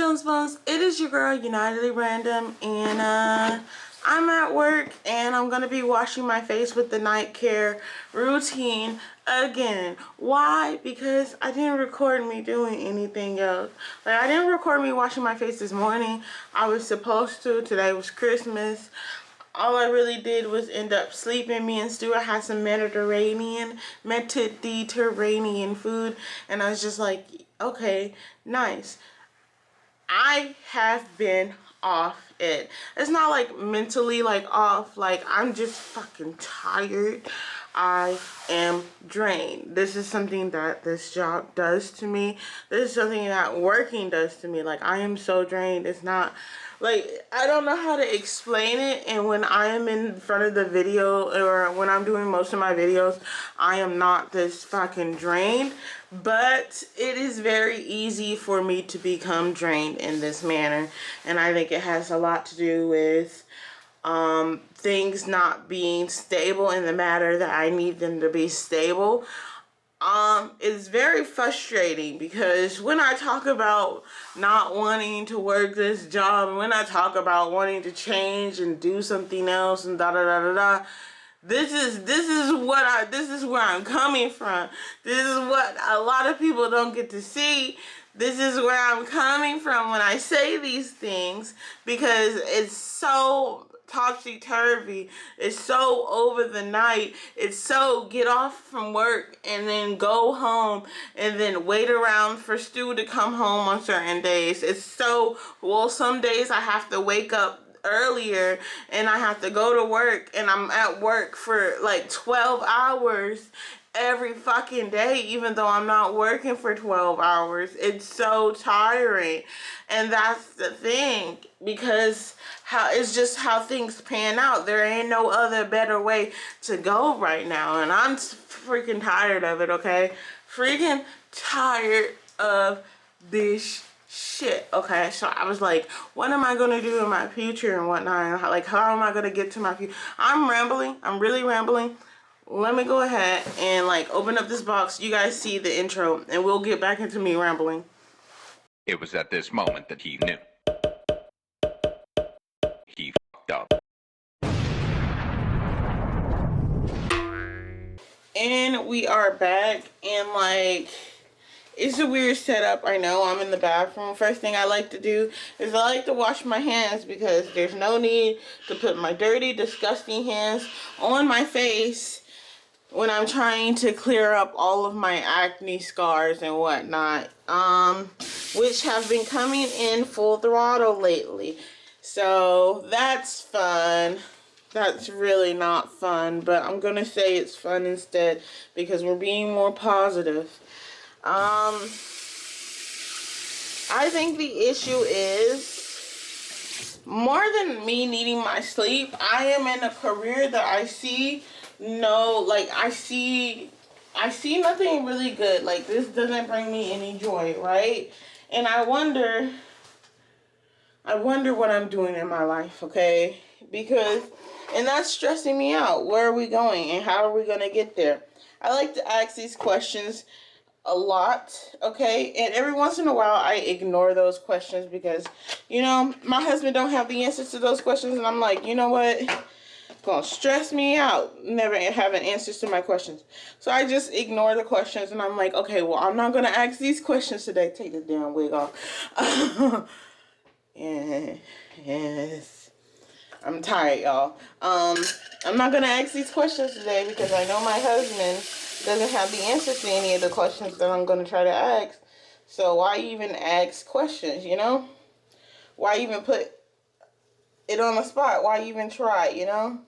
Jones Bones? It is your girl, Unitedly Random, and I'm at work, and I'm gonna be washing my face with the night care routine again. Why? Because I didn't record me doing anything else. Like, I didn't record me washing my face this morning. I was supposed to. Today was Christmas. All I really did was end up sleeping. Me and Stuart had some Mediterranean food, and I was just like, okay, nice. I have been off it. It's not like mentally like off, like I'm just fucking tired. I am drained. This is something that this job does to me. This is something that working does to me. Like, I am so drained. It's not like, I don't know how to explain it. And when I am in front of the video, or when I'm doing most of my videos, I am not this fucking drained. But it is very easy for me to become drained in this manner. And I think it has a lot to do with things not being stable in the matter that I need them to be stable. It's very frustrating because when I talk about not wanting to work this job, and when I talk about wanting to change and do something else and da da da da da, this is where I'm coming from. This is what a lot of people don't get to see. This is where I'm coming from when I say these things, because it's so topsy-turvy. It's so over the night. It's so get off from work and then go home and then wait around for Stu to come home on certain days. It's so, well, some days I have to wake up earlier and I have to go to work, and I'm at work for like 12 hours every fucking day, even though I'm not working for 12 hours. It's so tiring. And that's the thing, because it's just how things pan out. There ain't no other better way to go right now, and I'm freaking tired of it, okay? Freaking tired of this shit. Okay, so I was like, what am I gonna do in my future and whatnot? Like, how am I gonna get to my future? I'm rambling. I'm really rambling. Let me go ahead and like open up this box. You guys see the intro, and we'll get back into me rambling. It was at this moment that he knew. He fucked up. And we are back, and like, it's a weird setup. I know. I'm in the bathroom. First thing I like to do is I like to wash my hands, because there's no need to put my dirty, disgusting hands on my face when I'm trying to clear up all of my acne scars and whatnot, which have been coming in full throttle lately. So that's fun. That's really not fun, but I'm gonna say it's fun instead, because we're being more positive. I think the issue is, more than me needing my sleep, I am in a career that I see I see nothing really good. Like, this doesn't bring me any joy, right? And I wonder what I'm doing in my life, okay? And that's stressing me out. Where are we going, and how are we gonna get there? I like to ask these questions a lot, okay? And every once in a while I ignore those questions, because, you know, my husband don't have the answers to those questions, and I'm like, you know what? Gonna stress me out never having answers to my questions. So I just ignore the questions, and I'm like, okay, well, I'm not gonna ask these questions today. Take the damn wig off. Yes. I'm tired, y'all. I'm not gonna ask these questions today, because I know my husband doesn't have the answers to any of the questions that I'm gonna try to ask. So why even ask questions, you know? Why even put it on the spot? Why even try, you know?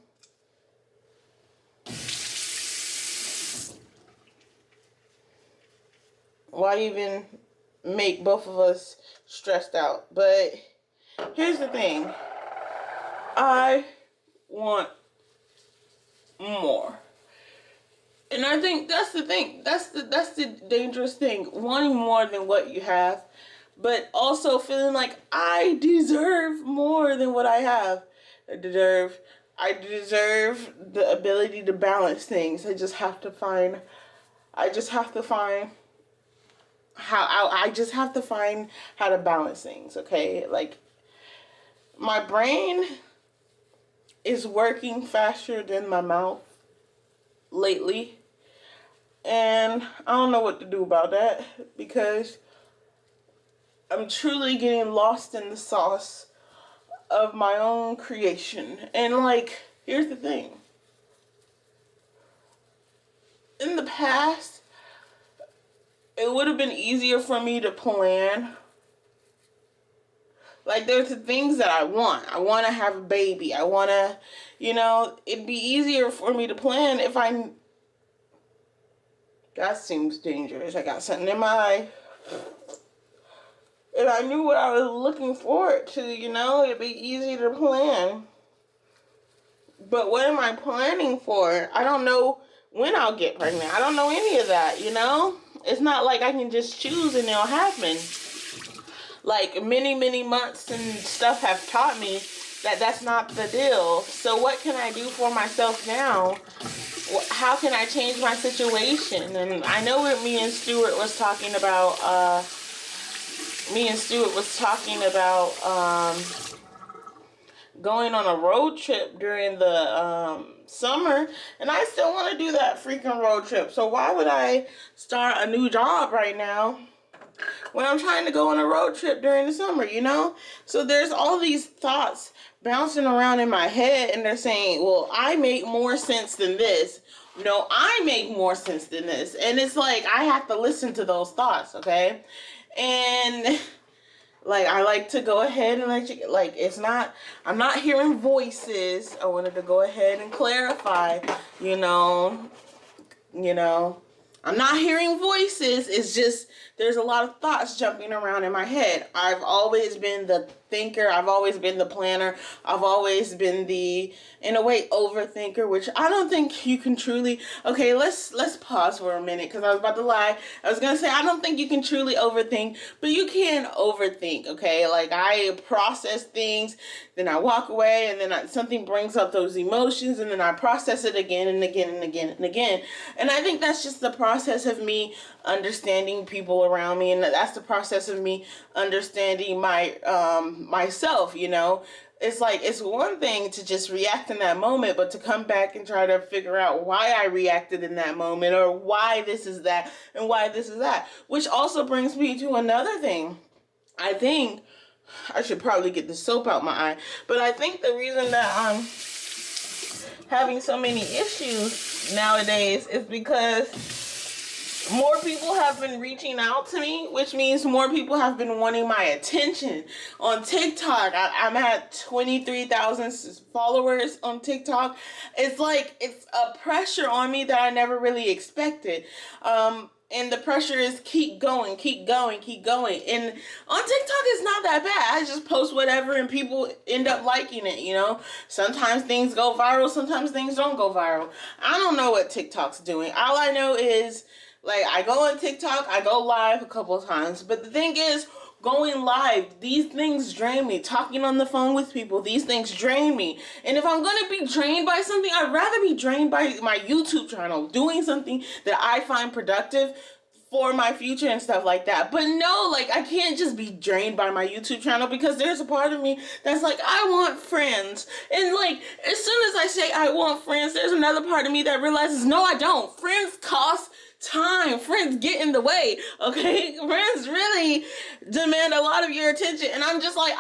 Why even make both of us stressed out? But here's the thing. I want more. And I think that's the thing. That's the dangerous thing. Wanting more than what you have, but also feeling like I deserve more than what I have. I deserve the ability to balance things. I just have to find I just have to find how to balance things, okay? Like, my brain is working faster than my mouth lately. And I don't know what to do about that because I'm truly getting lost in the sauce of my own creation. And like, here's the thing. In the past, it would have been easier for me to plan. Like, there's the things that I want. I want to have a baby. I want to, it'd be easier for me to plan if that seems dangerous. I got something in my eye. If I knew what I was looking forward to, it'd be easy to plan. But what am I planning for? I don't know when I'll get pregnant. I don't know any of that, It's not like I can just choose and it'll happen. Like, many months and stuff have taught me that that's not the deal. So what can I do for myself now? How can I change my situation? And I know what me and Stuart was talking about, going on a road trip during the summer, and I still want to do that freaking road trip. So why would I start a new job right now when I'm trying to go on a road trip during the summer, So there's all these thoughts bouncing around in my head, and they're saying, well, I make more sense than this. No, I make more sense than this. And it's like, I have to listen to those thoughts, okay? And like, I like to go ahead and let you, like, I'm not hearing voices. I wanted to go ahead and clarify, I'm not hearing voices. It's just, there's a lot of thoughts jumping around in my head. I've always been the thinker. I've always been the planner. I've always been the, in a way, overthinker, which I don't think you can truly, okay, let's pause for a minute because I was about to lie. I was going to say, I don't think you can truly overthink, but you can overthink, okay? Like, I process things, then I walk away, and then something brings up those emotions, and then I process it again and again and again and again. And I think that's just the process of me understanding people around me, and that's the process of me understanding myself. It's like, it's one thing to just react in that moment, but to come back and try to figure out why I reacted in that moment, or why this is that and why this is that, which also brings me to another thing. I think I should probably get the soap out my eye, but I think the reason that I'm having so many issues nowadays is because more people have been reaching out to me, which means more people have been wanting my attention. On TikTok, I'm at 23,000 followers on TikTok. It's like, it's a pressure on me that I never really expected. And the pressure is keep going, keep going, keep going. And on TikTok, it's not that bad. I just post whatever and people end up liking it, Sometimes things go viral, sometimes things don't go viral. I don't know what TikTok's doing. All I know is, like, I go on TikTok, I go live a couple of times. But the thing is, going live, these things drain me. Talking on the phone with people, these things drain me. And if I'm going to be drained by something, I'd rather be drained by my YouTube channel, doing something that I find productive for my future and stuff like that. But no, like, I can't just be drained by my YouTube channel, because there's a part of me that's like, I want friends. And like, as soon as I say I want friends, there's another part of me that realizes, no, I don't. Friends cost time. Friends get in the way, okay? Friends really demand a lot of your attention. And I'm just like,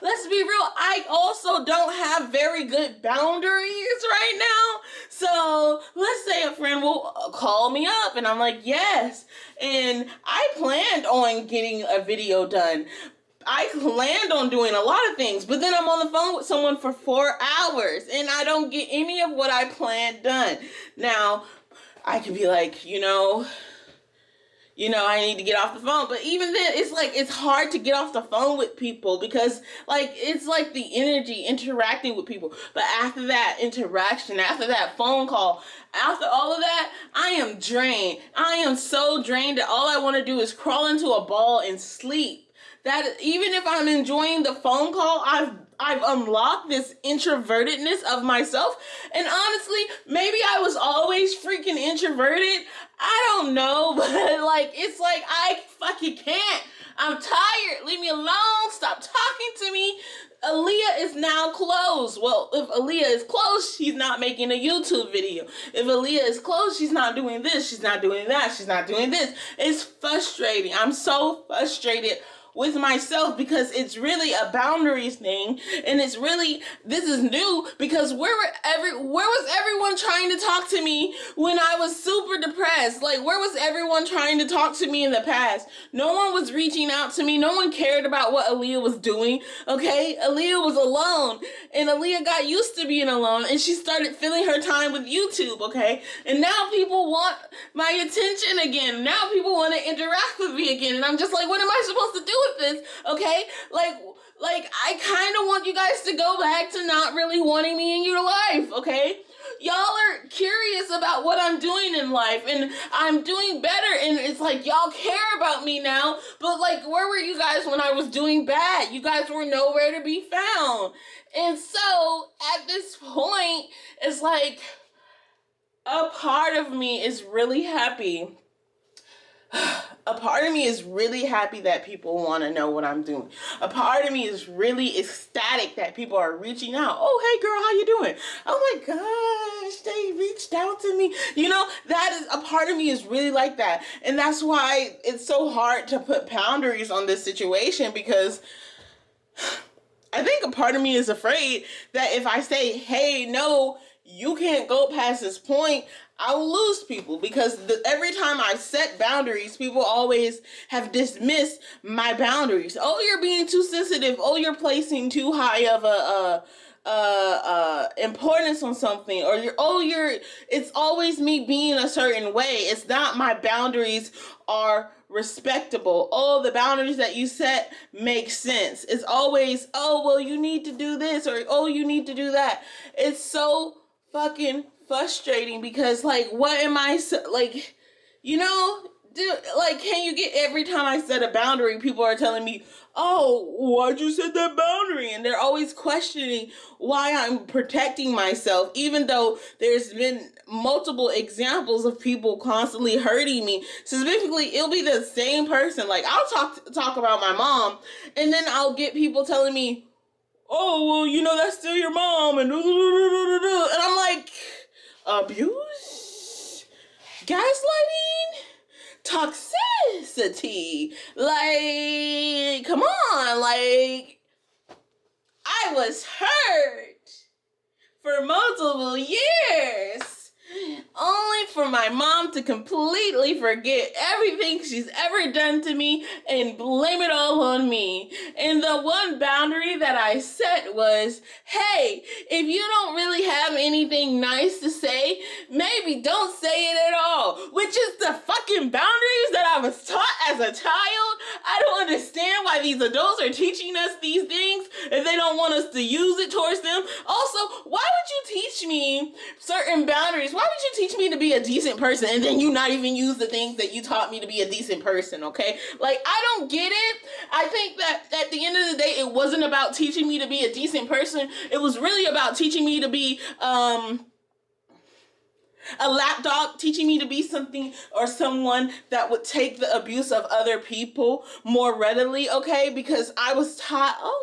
let's be real, I also don't have very good boundaries right now. So let's say a friend will call me up and I'm like, yes. And I planned on getting a video done. I planned on doing a lot of things, but then I'm on the phone with someone for 4 hours and I don't get any of what I planned done. Now, I could be like, I need to get off the phone. But even then, it's like, it's hard to get off the phone with people because, like, it's like the energy interacting with people. But after that interaction, after that phone call, after all of that, I am drained. I am so drained that all I want to do is crawl into a ball and sleep. That even if I'm enjoying the phone call, I've unlocked this introvertedness of myself. And honestly, maybe I was always freaking introverted. I don't know, but like it's like I fucking can't. I'm tired. Leave me alone. Stop talking to me. Aaliyah is now closed. Well, if Aaliyah is closed, she's not making a YouTube video. If Aaliyah is closed, she's not doing this. She's not doing that. She's not doing this. It's frustrating. I'm so frustrated with myself because it's really a boundaries thing, and it's really, this is new because where was everyone trying to talk to me when I was super depressed? Like, where was everyone trying to talk to me in the past? No one was reaching out to me. No one cared about what Aaliyah was doing, okay? Aaliyah was alone, and Aaliyah got used to being alone, and she started filling her time with YouTube, okay? And now people want my attention again. Now people want to interact with me again, and I'm just like, what am I supposed to do with this? Okay, like I kind of want you guys to go back to not really wanting me in your life. Okay, y'all are curious about what I'm doing in life, and I'm doing better, and it's like y'all care about me now, but like, where were you guys when I was doing bad? You guys were nowhere to be found. And so at this point, it's like a part of me is really happy. A part of me is really happy that people want to know what I'm doing. A part of me is really ecstatic that people are reaching out. Oh, hey girl, how you doing? Oh my gosh, they reached out to me. You know, that is, a part of me is really like that. And that's why it's so hard to put boundaries on this situation, because I think a part of me is afraid that if I say, hey, no, you can't go past this point, I will lose people, because every time I set boundaries, people always have dismissed my boundaries. Oh, you're being too sensitive. Oh, you're placing too high of a importance on something, or it's always me being a certain way. It's not my boundaries are respectable. Oh, the boundaries that you set make sense. It's always, oh, well, you need to do this, or oh, you need to do that. It's so fucking frustrating, because like, what am I like, you know, like, can you get, every time I set a boundary, people are telling me, oh, why'd you set that boundary? And they're always questioning why I'm protecting myself, even though there's been multiple examples of people constantly hurting me. Specifically, it'll be the same person. Like, I'll talk about my mom, and then I'll get people telling me, oh, well, you know, that's still your mom, and I'm like, abuse, gaslighting, toxicity, like, come on, like, I was hurt for multiple years, only for my mom to completely forget everything she's ever done to me and blame it all on me. And the one boundary that I set was, hey, if you don't really have anything nice to say, maybe don't say it at all. Which is the fucking boundaries that I was taught as a child. I don't understand why these adults are teaching us these things if they don't want us to use it towards them. Also, why would you teach me certain boundaries? Why would you teach me to be a decent person and then you not even use the things that you taught me to be a decent person, okay? Like, I don't get it. I think that at the end of the day, it wasn't about teaching me to be a decent person. It was really about teaching me to be, a lapdog, teaching me to be something or someone that would take the abuse of other people more readily, okay? Because I was taught, oh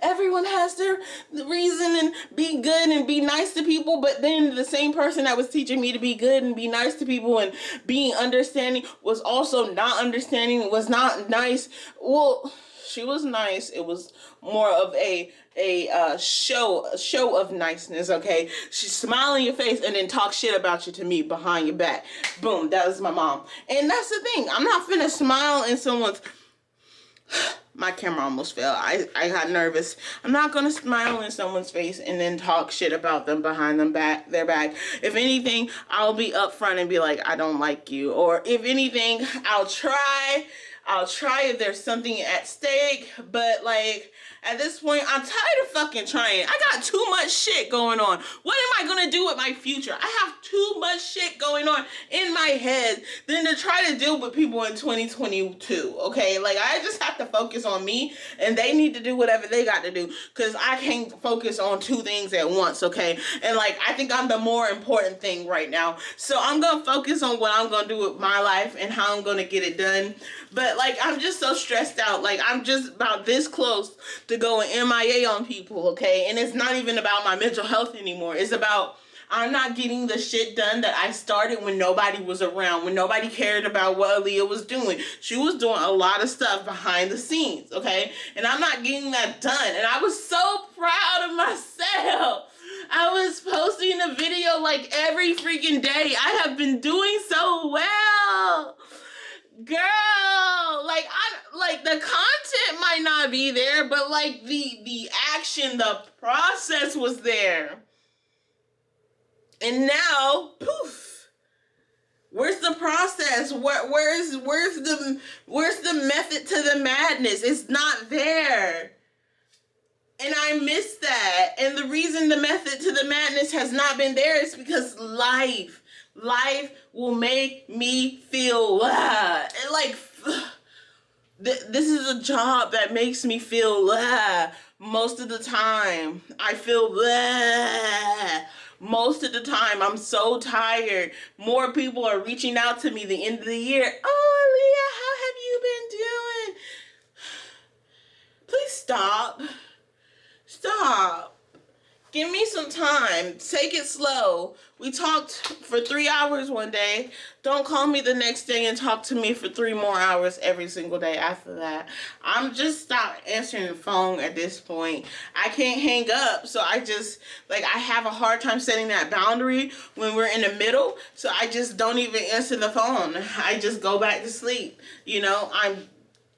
yeah, everyone has their reason and be good and be nice to people, but then the same person that was teaching me to be good and be nice to people and being understanding was also not understanding, was not nice. Well, she was nice. It was more of a show of niceness, okay? She smile in your face and then talk shit about you to me behind your back. Boom, that was my mom. And that's the thing. I'm not finna smile in someone's... My camera almost fell. I got nervous. I'm not gonna smile in someone's face and then talk shit about them behind their back. If anything, I'll be upfront and be like, I don't like you. Or if anything, I'll try I'll try if there's something at stake. But like, at this point, I'm tired of fucking trying. I got too much shit going on. What am I gonna do with my future? I have too much shit going on in my head than to try to deal with people in 2022, okay? Like, I just have to focus on me, and they need to do whatever they got to do, because I can't focus on two things at once, okay? And like, I think I'm the more important thing right now. So I'm gonna focus on what I'm gonna do with my life and how I'm gonna get it done. But like, I'm just so stressed out. Like, I'm just about this close to going MIA on people, okay? And it's not even about my mental health anymore. It's about I'm not getting the shit done that I started when nobody was around, when nobody cared about what Alia was doing. She was doing a lot of stuff behind the scenes, okay? And I'm not getting that done. And I was so proud of myself. I was posting a video like every freaking day. I have been doing so well. Girl, like the content might not be there, but like the action, the process was there. And now, poof. Where's the process? Where's the method to the madness? It's not there. And I miss that. And the reason the method to the madness has not been there is because life will make me feel like this is a job that makes me feel most of the time. I feel most of the time. I'm so tired. More people are reaching out to me the end of the year. Oh, Leah, how have you been doing? Please stop. Stop. Give me some time. Take it slow. We talked for 3 hours one day. Don't call me the next day and talk to me for 3 more hours every single day after that. I'm just stop answering the phone at this point. I can't hang up. So I just, like, I have a hard time setting that boundary when we're in the middle. So I just don't even answer the phone. I just go back to sleep. You know, I'm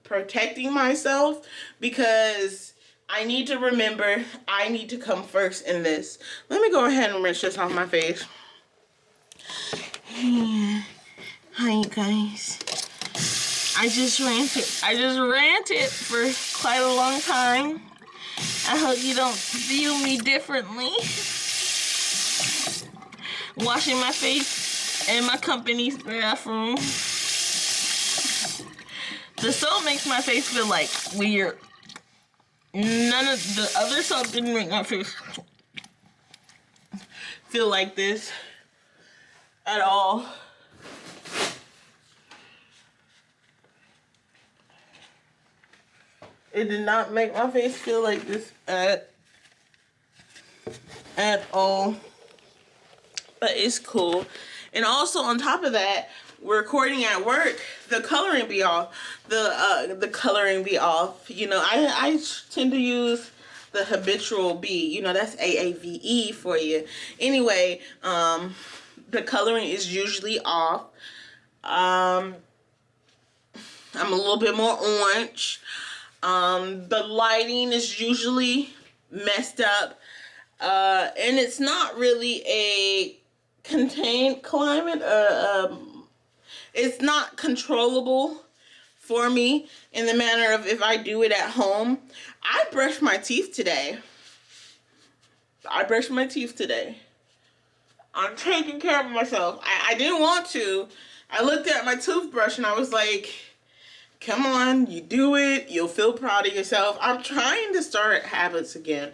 protecting myself because I need to remember I need to come first in this. Let me go ahead and rinse this off my face. Yeah. Hi, you guys. I just ranted for quite a long time. I hope you don't view me differently. Washing my face in my company's bathroom. The soap makes my face feel like weird. None of the other soap didn't make my face feel like this at all. It did not make my face feel like this at all. But it's cool. And also on top of that, we're recording at work. The coloring be off. The coloring be off. You know, I tend to use the habitual B. You know, that's AAVE for you. Anyway, the coloring is usually off. I'm a little bit more orange. The lighting is usually messed up. And it's not really a contained climate. It's not controllable for me in the manner of if I do it at home. I brushed my teeth today. I'm taking care of myself. I didn't want to. I looked at my toothbrush and I was like, come on, you do it. You'll feel proud of yourself. I'm trying to start habits again.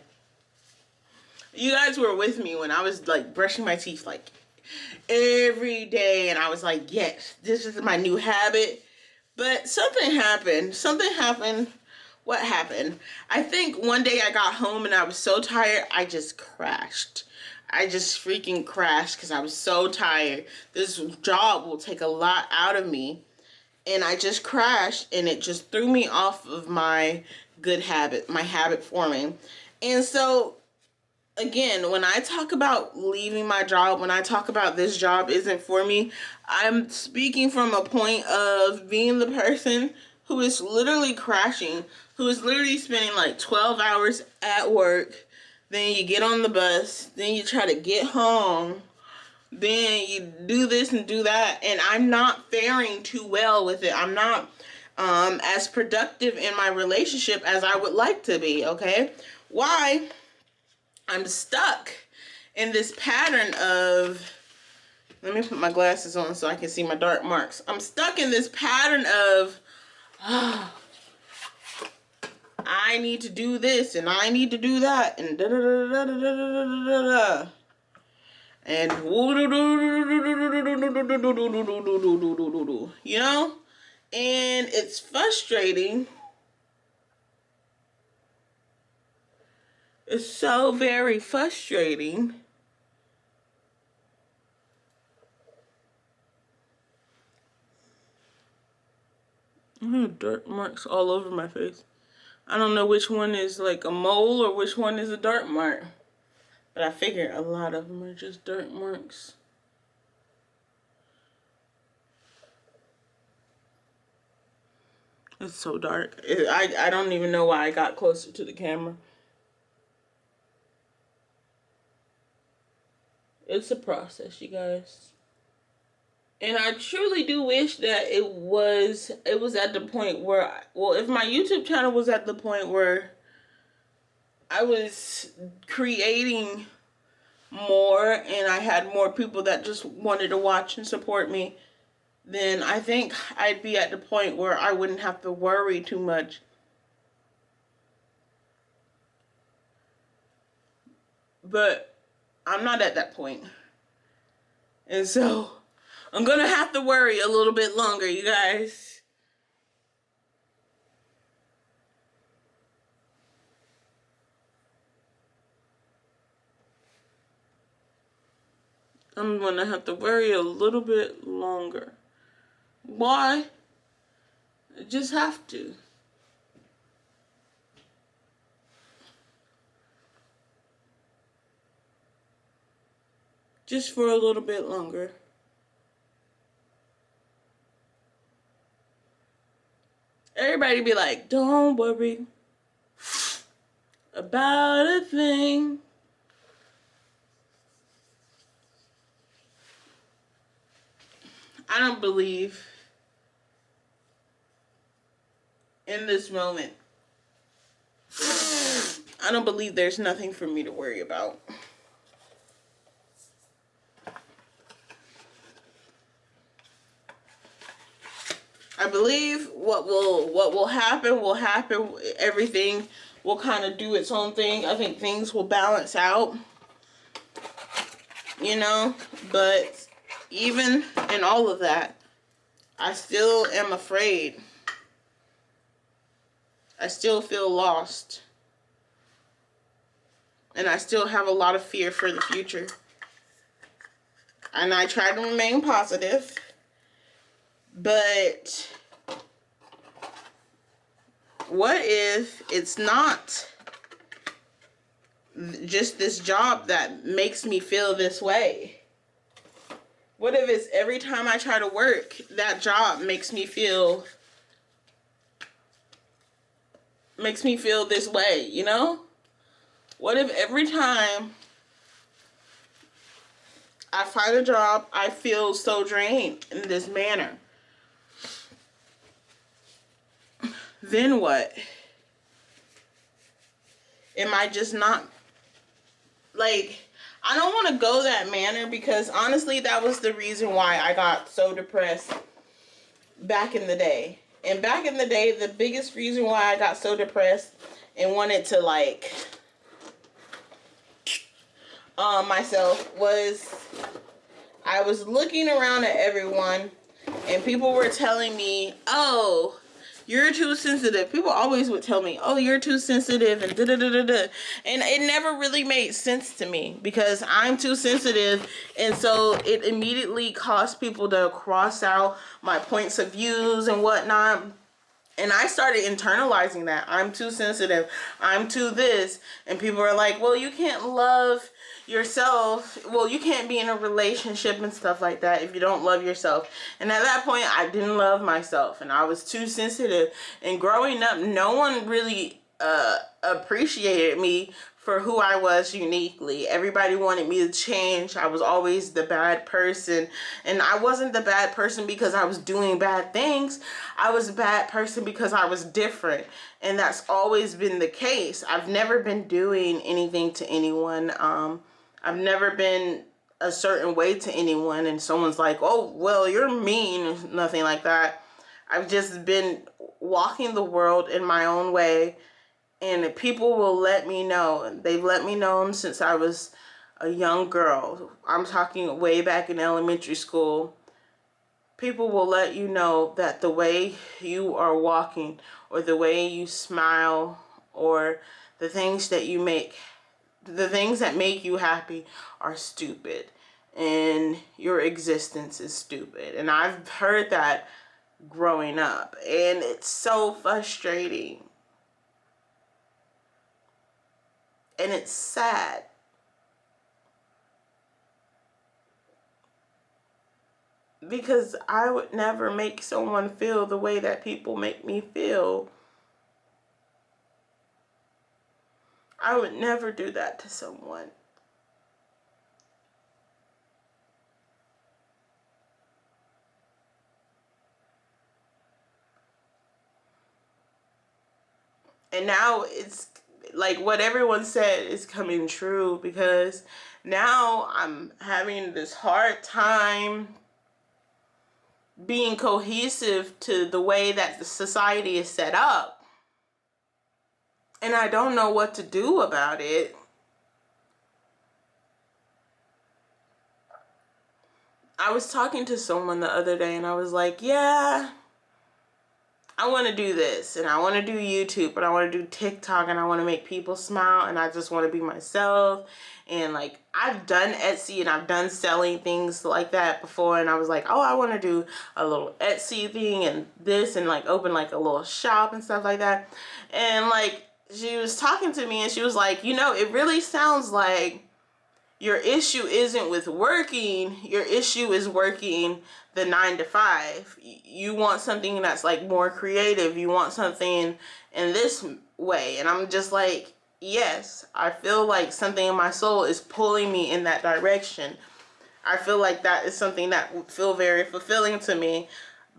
You guys were with me when I was like brushing my teeth like every day, and I was like, yes, this is my new habit. But something happened. What happened? I think one day I got home and I was so tired, I just crashed. I just freaking crashed because I was so tired. This job will take a lot out of me. And I just crashed, and it just threw me off of my good habit, my habit forming. And so again, when I talk about leaving my job, when I talk about this job isn't for me, I'm speaking from a point of being the person who is literally crashing, who is literally spending like 12 hours at work. Then you get on the bus, then you try to get home, then you do this and do that, and I'm not faring too well with it. I'm not as productive in my relationship as I would like to be, okay? Why? I'm stuck in this pattern of, let me put my glasses on so I can see my dark marks. I'm stuck in this pattern of, I need to do this and I need to do that and da da da da da da da da da. And you know, and it's frustrating. It's so very frustrating. I have dark marks all over my face. I don't know which one is like a mole or which one is a dark mark. But I figure a lot of them are just dark marks. It's so dark. I don't even know why I got closer to the camera. It's a process, you guys. And I truly do wish that it was at the point where, well, if my YouTube channel was at the point where I was creating more and I had more people that just wanted to watch and support me, then I think I'd be at the point where I wouldn't have to worry too much. But I'm not at that point. And so I'm gonna have to worry a little bit longer, you guys. I'm gonna have to worry a little bit longer. Why? I just have to. Just for a little bit longer. Everybody be like, don't worry about a thing. I don't believe in this moment. I don't believe there's nothing for me to worry about. I believe what will happen will happen. Everything will kind of do its own thing. I think things will balance out. You know, but even in all of that, I still am afraid. I still feel lost. And I still have a lot of fear for the future. And I try to remain positive. But what if it's not just this job that makes me feel this way? What if it's every time I try to work, that job makes me feel this way, you know? What if every time I find a job, I feel so drained in this manner? Then what? Am I just not, like, I don't want to go that manner, because honestly, that was the reason why I got so depressed back in the day. And back in the day, the biggest reason why I got so depressed and wanted to, like, myself was I was looking around at everyone and people were telling me, oh, you're too sensitive. People always would tell me, oh, you're too sensitive and da-da-da-da-da. And it never really made sense to me, because I'm too sensitive. And so it immediately caused people to cross out my points of views and whatnot. And I started internalizing that. I'm too sensitive. I'm too this. And people are like, well, you can't love yourself. Well, you can't be in a relationship and stuff like that if you don't love yourself. And at that point, I didn't love myself. And I was too sensitive. And growing up, no one really appreciated me for who I was uniquely. Everybody wanted me to change. I was always the bad person. And I wasn't the bad person because I was doing bad things. I was a bad person because I was different. And that's always been the case. I've never been doing anything to anyone. I've never been a certain way to anyone and someone's like, oh, well, you're mean. Nothing like that. I've just been walking the world in my own way. And people will let me know. They've let me know since I was a young girl. I'm talking way back in elementary school. People will let you know that the way you are walking or the way you smile or the things that make you happy are stupid. And your existence is stupid. And I've heard that growing up. And it's so frustrating. And it's sad. Because I would never make someone feel the way that people make me feel. I would never do that to someone. And now it's like what everyone said is coming true, because now I'm having this hard time being cohesive to the way that the society is set up. And I don't know what to do about it. I was talking to someone the other day and I was like, yeah, I want to do this and I want to do YouTube, but I want to do TikTok and I want to make people smile and I just want to be myself. And like, I've done Etsy and I've done selling things like that before, and I was like, oh, I want to do a little Etsy thing and this and like open like a little shop and stuff like that. And like, she was talking to me and she was like, you know, it really sounds like your issue isn't with working, your issue is working the 9 to 5. You want something that's like more creative. You want something in this way. And I'm just like, yes, I feel like something in my soul is pulling me in that direction. I feel like that is something that would feel very fulfilling to me.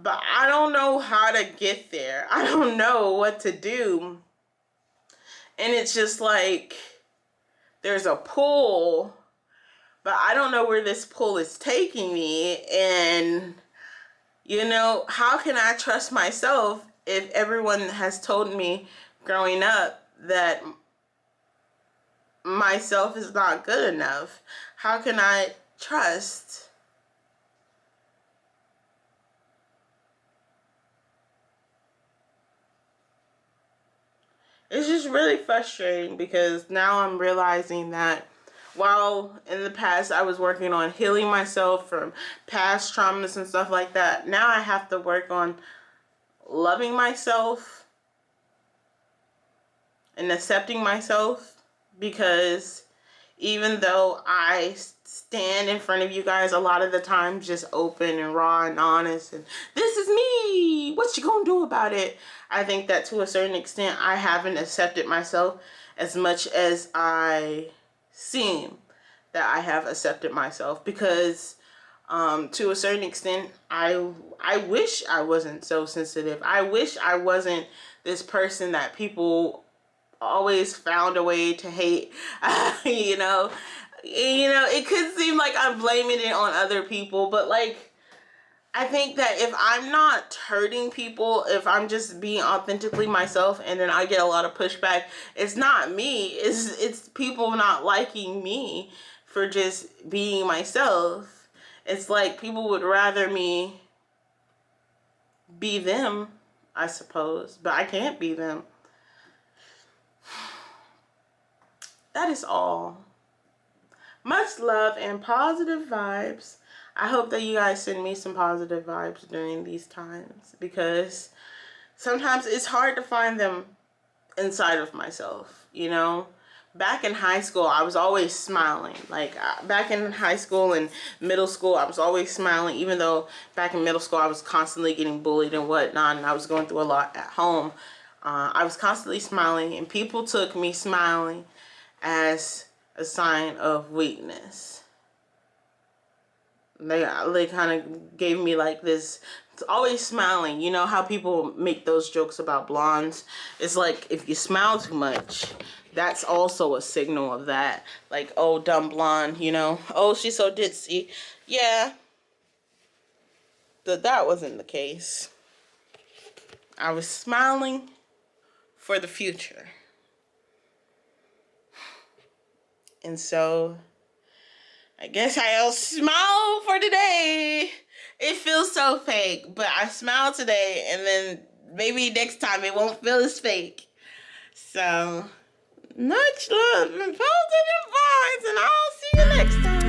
But I don't know how to get there. I don't know what to do. And it's just like, there's a pull, but I don't know where this pull is taking me. And, you know, how can I trust myself if everyone has told me growing up that myself is not good enough? How can I trust? It's just really frustrating because now I'm realizing that while in the past I was working on healing myself from past traumas and stuff like that, now I have to work on loving myself and accepting myself, because even though I stand in front of you guys a lot of the time just open and raw and honest and this is me, what you gonna do about it, I think that to a certain extent I haven't accepted myself as much as I seem that I have accepted myself. Because to a certain extent I wish I wasn't so sensitive. I wish I wasn't this person that people always found a way to hate. you know it could seem like I'm blaming it on other people, but like, I think that if I'm not hurting people, if I'm just being authentically myself and then I get a lot of pushback, it's not me, it's people not liking me for just being myself. It's like people would rather me be them, I suppose, but I can't be them. That is all. Much love and positive vibes. I hope that you guys send me some positive vibes during these times, because sometimes it's hard to find them inside of myself, you know? Back in high school, I was always smiling. Like, back in high school and middle school, I was always smiling, even though back in middle school, I was constantly getting bullied and whatnot, and I was going through a lot at home. I was constantly smiling, and people took me smiling as a sign of weakness. They kind of gave me like this, it's always smiling. You know how people make those jokes about blondes? It's like if you smile too much, that's also a signal of that. Like, oh, dumb blonde, you know? Oh, she's so ditzy. Yeah, that wasn't the case. I was smiling for the future. And so I guess I'll smile for today. It feels so fake, but I smile today, and then maybe next time it won't feel as fake. So, much love and positive vibes, and I'll see you next time.